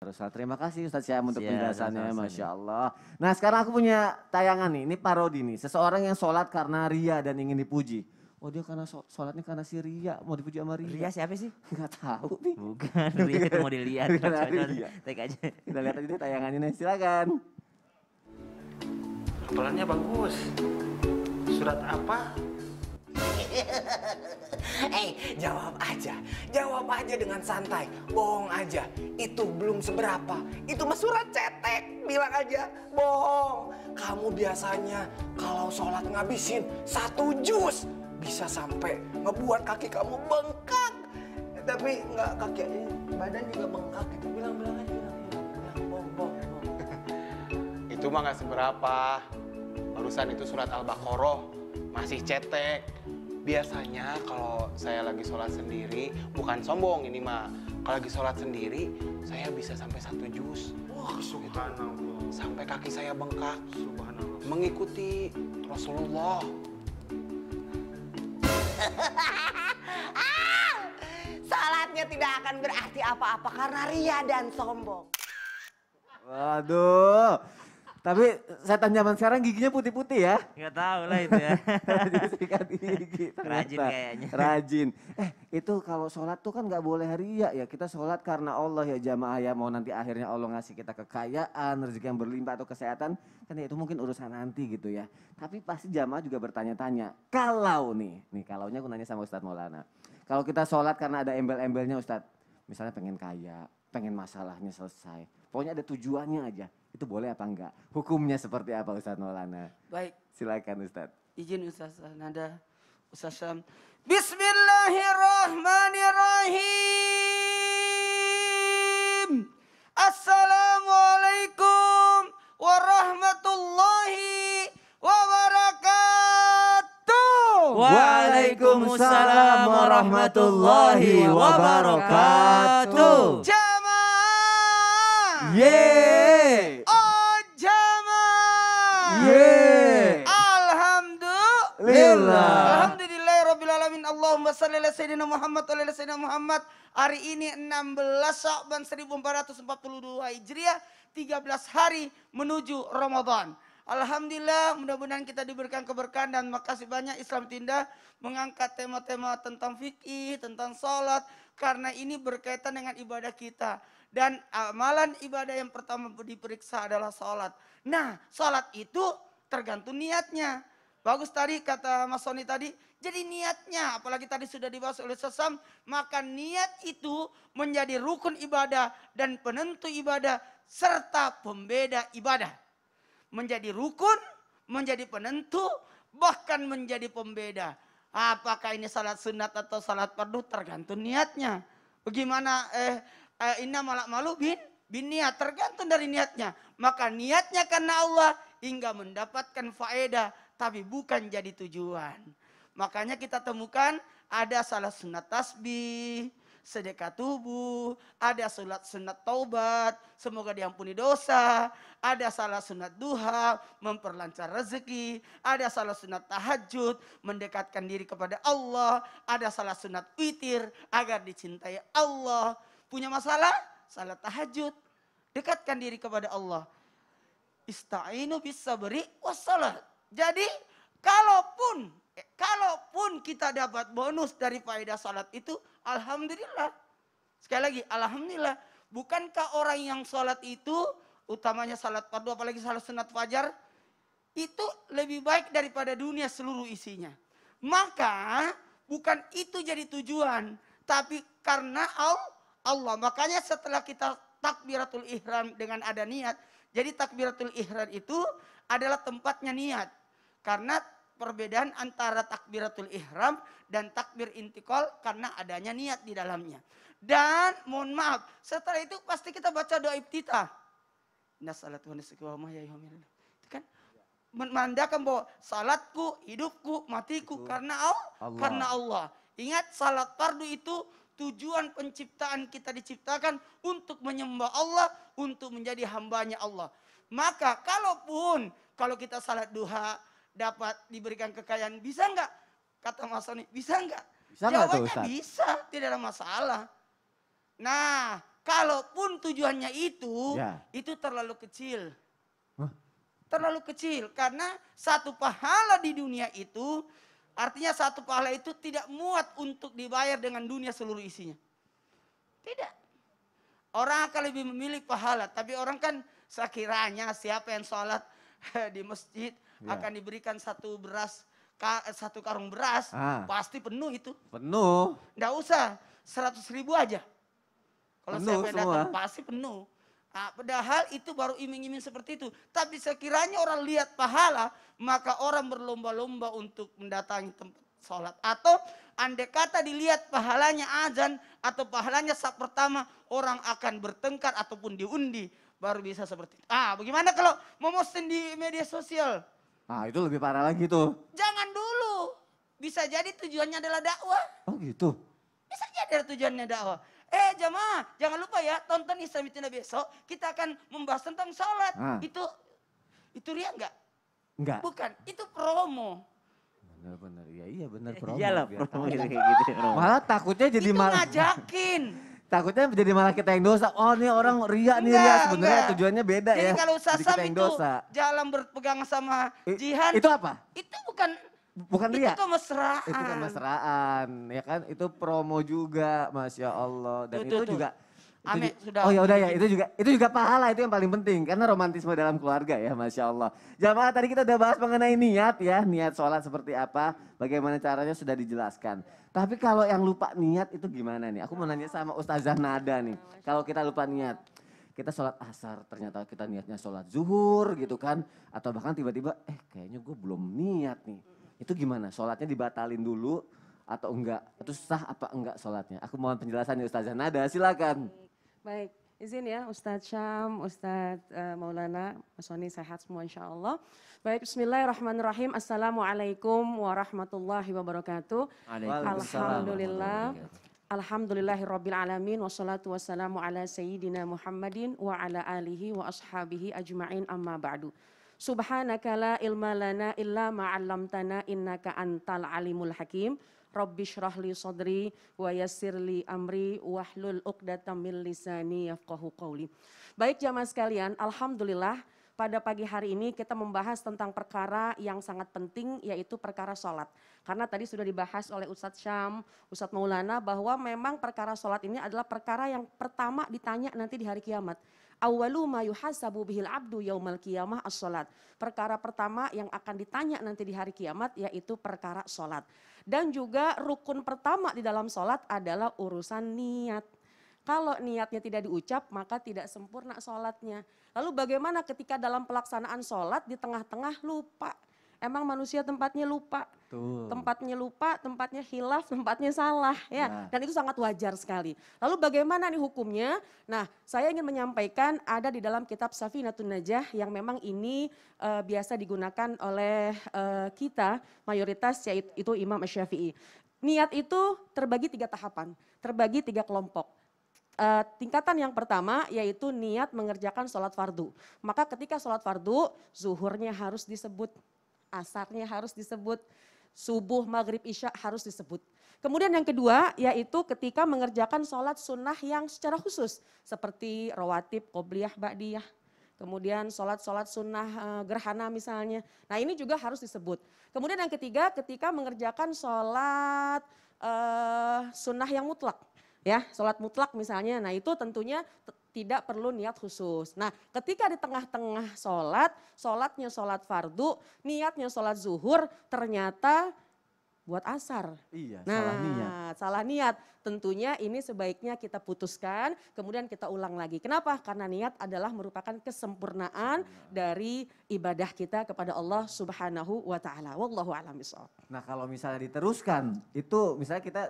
terus. Terima kasih Ustadz Syam untuk Siap, penjelasannya, sama-sama. Masya Allah. Nah sekarang aku punya tayangan nih, ini parodi nih. Seseorang yang sholat karena ria dan ingin dipuji. Oh dia karena sholatnya karena si ria, mau dipuji sama ria. Ria siapa sih? Gak tahu nih. Bukan, Ria itu mau dilihat. Bukan Coba Ria. take aja. Kita lihat aja nih tayangannya nih, silakan. Hafalannya bagus. Surat apa? Jawab aja dengan santai. Bohong aja. Itu belum seberapa. Itu mah surat cetek. Bilang aja bohong. Kamu biasanya kalau sholat ngabisin 1 juz bisa sampai ngebuat kaki kamu bengkak. Tapi nggak kaki aja, badan juga bengkak. Gitu. Bilang aja. Bohong. Itu mah nggak seberapa. Barusan itu surat Al-Baqarah. Masih cetek. Biasanya kalau saya lagi sholat sendiri, bukan sombong ini mah. Kalau lagi sholat sendiri, saya bisa sampai 1 juz. Wah, subhanallah. Sampai kaki saya bengkak. Subhanallah. Mengikuti Rasulullah. Salatnya tidak akan berarti apa-apa karena ria dan sombong. Waduh. Tapi setan zaman sekarang giginya putih-putih ya. Nggak tahu lah itu ya. Sikat gigi. Rajin ternyata. kayaknya. Rajin. Itu kalau sholat tuh kan nggak boleh ria ya. Kita sholat karena Allah ya jamaah ya. Mau nanti akhirnya Allah ngasih kita kekayaan, rezeki yang berlimpah atau kesehatan. Kan ya itu mungkin urusan nanti gitu ya. Tapi pasti jamaah juga bertanya-tanya. Kalau nih kalaunya aku nanya sama Ustadz Maulana. Kalau kita sholat karena ada embel-embelnya Ustadz. Misalnya pengen kaya, pengen masalahnya selesai. Pokoknya ada tujuannya aja. Itu boleh apa enggak? Hukumnya seperti apa Ustadz Maulana? Baik, Silakan Ustadz. izin Ustaz Nada, Ustaz Syam. Bismillahirrahmanirrahim. Assalamualaikum warahmatullahi wabarakatuh. Waalaikumsalam warahmatullahi wabarakatuh. Jamaah. Yeay! Oh jamaah. Yeay! Alhamdulillah. Alhamdulillahirrabbilalamin. Allahumma salli ala sayyidina Muhammad wa ala sayyidina Muhammad. Hari ini 16 Sya'ban 1442 Hijriah, 13 hari menuju Ramadan. Alhamdulillah, mudah-mudahan kita diberikan keberkahan dan makasih banyak Islam Tindak mengangkat tema-tema tentang fikih, tentang sholat. Karena ini berkaitan dengan ibadah kita. Dan amalan ibadah yang pertama diperiksa adalah sholat. Nah, sholat itu tergantung niatnya. Bagus tadi kata Mas Soni tadi, jadi niatnya, apalagi tadi sudah dibahas oleh Sesam, maka niat itu menjadi rukun ibadah dan penentu ibadah serta pembeda ibadah. Menjadi rukun, menjadi penentu, bahkan menjadi pembeda. Apakah ini salat sunat atau salat fardu tergantung niatnya. Bagaimana inna malak malu bin niat, tergantung dari niatnya. Maka niatnya karena Allah hingga mendapatkan faedah, tapi bukan jadi tujuan. Makanya kita temukan ada salat sunat tasbih, sedekah tubuh, ada salat sunat taubat, semoga diampuni dosa, ada salat sunat duha, memperlancar rezeki, ada salat sunat tahajud, mendekatkan diri kepada Allah, ada salat sunat witir agar dicintai Allah. Punya masalah? Salat tahajud, dekatkan diri kepada Allah. Ista'inu bis sabri wassalat. Jadi kalaupun kita dapat bonus dari faedah salat itu, alhamdulillah. Sekali lagi, alhamdulillah. Bukankah orang yang salat itu, utamanya salat fardu, apalagi salat sunat fajar, itu lebih baik daripada dunia seluruh isinya. Maka bukan itu jadi tujuan, tapi karena Allah. Makanya setelah kita takbiratul ihram dengan ada niat, jadi takbiratul ihram itu adalah tempatnya niat. Karena perbedaan antara takbiratul ihram dan takbir intikal karena adanya niat di dalamnya. Dan mohon maaf, setelah itu pasti kita baca doa iftitah. Inna salatu wa nusuki wa mahyaya wa mamati. Itu kan menandakan bahwa salatku, hidupku, matiku karena Allah. Ingat, salat fardu itu tujuan penciptaan kita diciptakan untuk menyembah Allah, untuk menjadi hambanya Allah. Maka kalau kita salat duha dapat diberikan kekayaan, bisa enggak? Kata Mas Soni, bisa enggak? Bisa enggak tuh, Ustaz? Jawabannya bisa, tidak ada masalah. Nah, kalaupun tujuannya itu, Ya. itu terlalu kecil. Hah? Terlalu kecil karena satu pahala di dunia itu, artinya satu pahala itu tidak muat untuk dibayar dengan dunia seluruh isinya. Tidak. Orang akan lebih memilih pahala, tapi orang kan sekiranya siapa yang sholat di masjid Ya. akan diberikan satu karung beras, pasti penuh itu. Penuh. Nggak usah 100.000 aja. Kalau Penuh siapa yang semua. datang pasti penuh. Nah, padahal itu baru iming-iming seperti itu. Tapi sekiranya orang lihat pahala, maka orang berlomba-lomba untuk mendatangi tempat sholat. Atau andai kata dilihat pahalanya azan atau pahalanya saf pertama, orang akan bertengkar ataupun diundi. Baru bisa seperti itu. Bagaimana kalau mau posting di media sosial? Itu lebih parah lagi tuh. Jangan dulu. Bisa jadi tujuannya adalah dakwah. Oh gitu. Bisa jadi tujuannya dakwah. Jamaah, jangan lupa ya, tonton Islam Itina besok. Kita akan membahas tentang sholat. Itu ria enggak? Enggak. Bukan, itu promo. Bener-bener, iya bener promo. Iyalah biar promo tahu. gitu kayak gitu. Malah takutnya jadi Itu malah ngajakin. takutnya jadi malah kita yang dosa. Oh nih orang ria nih Enggak, ria sebenarnya enggak. tujuannya beda Jadi ya. kalau Jadi Sasam kita yang itu dosa. jalan berpegang sama jihan, Itu apa? itu bukan Bukan ria. itu kemesraan. Itu kemesraan, ya kan? Itu promo juga, Masya Allah. Dan itu juga. Ame, sudah. Oh ya udah ya, itu juga pahala, itu yang paling penting karena romantisme dalam keluarga ya, Masya Allah. Jamaah tadi kita udah bahas mengenai niat ya, niat sholat seperti apa, bagaimana caranya sudah dijelaskan. Tapi kalau yang lupa niat itu gimana nih? Aku mau nanya sama Ustazah Nada nih, kalau kita lupa niat. Kita sholat asar, ternyata kita niatnya sholat zuhur gitu kan. Atau bahkan tiba-tiba, kayaknya gue belum niat nih. Itu gimana? Sholatnya dibatalin dulu atau enggak? Atau sah apa enggak sholatnya? Aku mohon penjelasannya Ustazah Nada, silakan. Baik, izin ya Ustadz Syam, Ustadz Maulana, Mas Soni sehat semua insya Allah. Baik, bismillahirrahmanirrahim. Assalamualaikum warahmatullahi wabarakatuh. Alhamdulillah. Alhamdulillahirabbil alamin wassalatu wassalamu ala sayyidina Muhammadin wa ala alihi wa ashabihi ajma'in amma ba'du. Subhanaka la ilma lana illa ma 'allamtana innaka antal alimul hakim. Rabbi shrah li sadri wa yassir li amri wahlul 'uqdatam min lisani yafqahu qawli. Baik jamaah sekalian, alhamdulillah pada pagi hari ini kita membahas tentang perkara yang sangat penting yaitu perkara sholat. Karena tadi sudah dibahas oleh Ustadz Syam, Ustadz Maulana bahwa memang perkara sholat ini adalah perkara yang pertama ditanya nanti di hari kiamat. Awwalu ma yuhasabu bihil abdu yaumal qiyamah as-sholat. Perkara pertama yang akan ditanya nanti di hari kiamat yaitu perkara sholat. Dan juga rukun pertama di dalam sholat adalah urusan niat. Kalau niatnya tidak diucap maka tidak sempurna sholatnya. Lalu bagaimana ketika dalam pelaksanaan sholat di tengah-tengah lupa? Emang manusia tempatnya lupa. Tempatnya lupa, tempatnya khilaf, tempatnya salah ya. Dan itu sangat wajar sekali. Lalu bagaimana nih hukumnya? Nah, saya ingin menyampaikan ada di dalam kitab Safinatun Najah yang memang ini biasa digunakan oleh kita mayoritas yaitu Imam Asy-Syafi'i. Niat itu terbagi 3 tahapan, terbagi 3 kelompok. Tingkatan yang pertama yaitu niat mengerjakan sholat fardu. Maka ketika sholat fardu, zuhurnya harus disebut, asarnya harus disebut, subuh, maghrib, isya harus disebut. Kemudian yang kedua yaitu ketika mengerjakan sholat sunnah yang secara khusus. Seperti rawatib, qobliyah, ba'diyah. Kemudian sholat sunnah gerhana misalnya. Nah ini juga harus disebut. Kemudian yang ketiga ketika mengerjakan sholat sunnah yang mutlak. Ya, sholat mutlak misalnya, nah itu tentunya tidak perlu niat khusus. Nah ketika di tengah-tengah sholatnya sholat fardu, niatnya sholat zuhur, ternyata buat asar. Iya, Nah, salah niat. Tentunya ini sebaiknya kita putuskan, kemudian kita ulang lagi. Kenapa? Karena niat adalah merupakan kesempurnaan dari ibadah kita kepada Allah Subhanahu wa taala. Wallahu a'lam bishawab. Nah kalau misalnya diteruskan, itu misalnya kita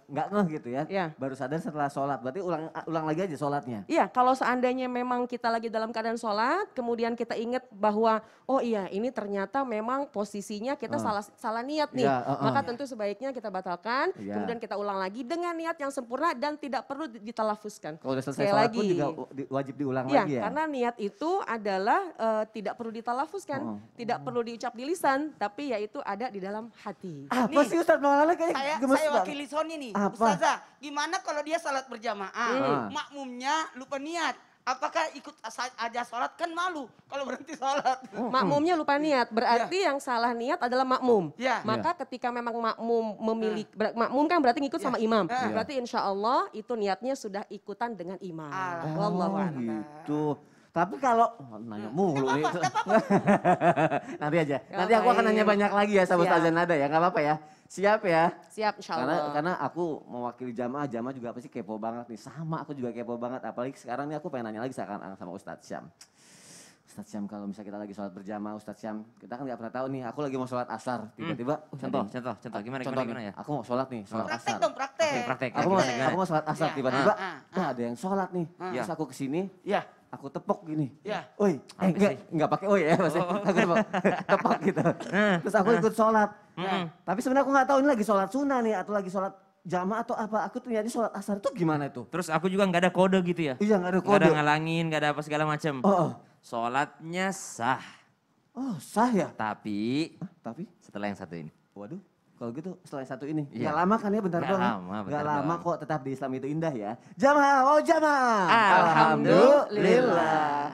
nggak ngeh gitu ya, Ya. baru sadar setelah sholat, berarti ulang lagi aja sholatnya. Iya, kalau seandainya memang kita lagi dalam keadaan sholat, kemudian kita ingat bahwa oh iya ini ternyata memang posisinya kita salah niat nih. Iya, Maka tentu sebaiknya kita batalkan, Iya. kemudian kita ulang lagi dengan niat yang sempurna dan tidak perlu ditalafuskan. Kalau udah selesai Sekali sholat lagi. pun juga wajib diulang Iya, lagi ya? karena niat itu adalah tidak perlu ditalafuskan, tidak perlu diucap di lisan, tapi yaitu ada di dalam hati. Apa Nih, sih Ustadz Maulana kayak gemes Saya banget. wakili Sony nih, Apa? Ustazah. Gimana kalau dia salat berjamaah, Hmm. makmumnya lupa niat? Apakah ikut aja sholat? Kan malu kalau berhenti sholat. Makmumnya lupa niat, berarti yang salah niat adalah makmum. Ya. Maka ketika memang makmum memiliki, makmum kan berarti ngikut sama imam. Ya. Berarti insya Allah itu niatnya sudah ikutan dengan imam. Alhamdulillah. Wallahu Oh a'lam. gitu. Tapi kalau nanya mulu nih. Gak apa-apa. Nanti aja. Ya, Nanti aku akan baik. nanya banyak lagi ya sama Siap. Ustazah Nada ya. Nggak apa-apa ya. Siap ya. Siap insya Allah. Karena aku mewakili jamaah juga pasti kepo banget nih. Sama aku juga kepo banget. Apalagi sekarang nih aku pengen nanya lagi sekarang sama Ustadz Syam. Ustadz Syam kalau misalnya kita lagi sholat berjamaah Ustadz Syam. Kita kan nggak pernah tahu nih. Aku lagi mau sholat asar. Tiba-tiba. Contoh, gimana nih, ya? Aku mau sholat nih. Sholat Praktek asar. dong, praktek. Praktek. Aku mau sholat asar. Ya. Tiba-tiba. Wah ada yang sholat nih. Ya. Terus aku kesini. Ya. Aku tepok gini. Ya. Oi, enggak pakai oi ya maksudnya. Aku tepok gitu. Terus aku ikut sholat. Tapi sebenarnya aku nggak tahu ini lagi sholat sunnah nih atau lagi sholat jamaah atau apa. Aku ternyata sholat asar itu gimana itu? Terus aku juga nggak ada kode gitu ya? Iya nggak ada Nggak ada kode. ngalangin, nggak ada apa segala macam. Oh, Sholatnya sah, oh sah ya. tapi Tapi, setelah yang satu ini. waduh. Kalau gitu setelah yang satu ini. Iya. Nggak lama kan ya bentar Nggak doang. ya? lama, bentar Nggak lama doang. kok tetap di Islam itu indah ya. Jamaah, oh jamaah. Alhamdulillah. Alhamdulillah.